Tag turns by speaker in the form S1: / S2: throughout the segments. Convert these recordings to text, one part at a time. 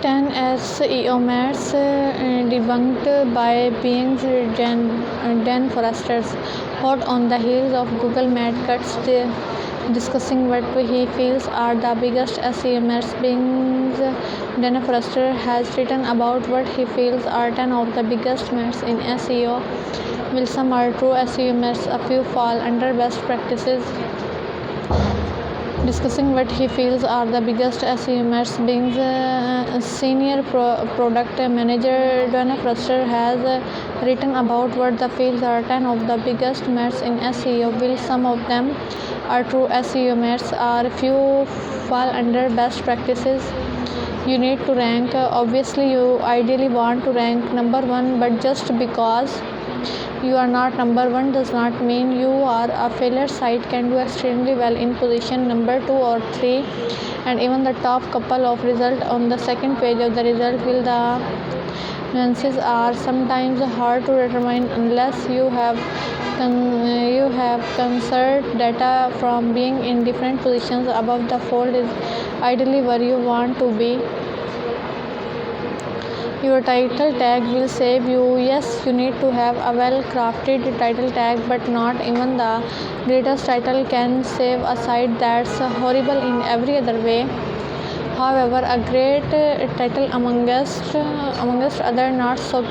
S1: 10 SEO myths debunked by Being's Dan Forester. Hot on the heels of Google Mad Cuts discussing what he feels are the biggest SEO myths. Being's Dan Forester has written about what he feels are 10 of the biggest myths in SEO. While some are true SEO myths, a few fall under best practices. Discussing what he feels are the biggest SEO myths. Being senior product manager, Dan Forester has written about what the feels are 10 of the biggest myths in SEO. While some of them are true SEO myths, are few fall under best practices. You need to rank. Obviously, you ideally want to rank number 1, but just because you are not number 1 does not mean you are a failure. Site can do extremely well in position number 2 or 3, and even the top couple of results on the second page of the result. Will the nuances are sometimes hard to determine unless you have concert data from being in different positions above the fold is ideally where you want to be. Your title tag will save you. Yes, you need to have a well-crafted title tag, but not even the greatest title can save a site that's horrible in every other way. However, a great title amongst other not so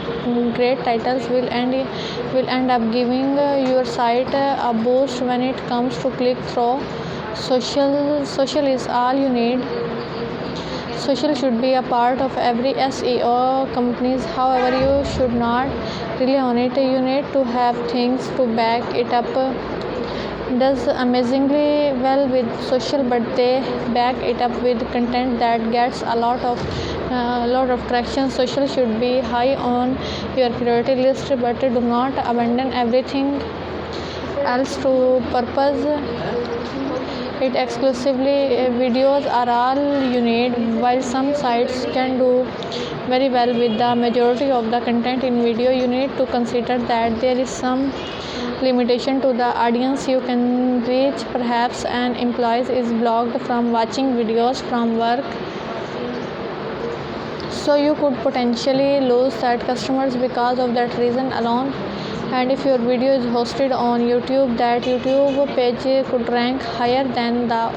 S1: great titles will end up giving your site a boost when it comes to click-through. Social is all you need. Social should be a part of every SEO companies. However, you should not rely on it. You need to have things to back it up. Does amazingly well with social, but they back it up with content that gets a lot of traction. Social should be high on your priority list, but do not abandon everything else to purpose it exclusively. Videos are all you need. While some sites can do very well with the majority of the content in video, you need to consider that there is some limitation to the audience you can reach. Perhaps an employee is blocked from watching videos from work, so you could potentially lose that customers because of that reason alone. And if your video is hosted on YouTube, that YouTube page could rank higher than the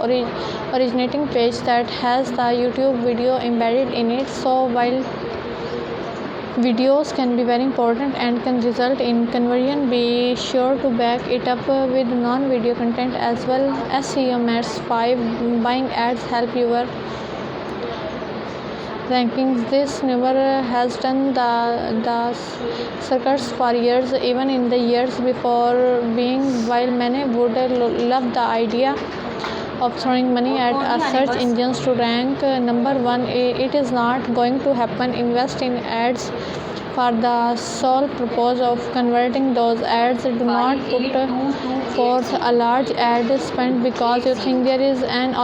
S1: originating page that has the YouTube video embedded in it. So while videos can be very important and can result in conversion, be sure to back it up with non-video content as well. SEO myths 5. Buying ads help your rankings. This never has done the circus for years, even in the years before Bing. While many would love the idea of throwing money at a search engines to rank number 1, it is not going to happen. Invest in ads for the sole purpose of converting those ads. Do not put forth a large ad spend because you think there is an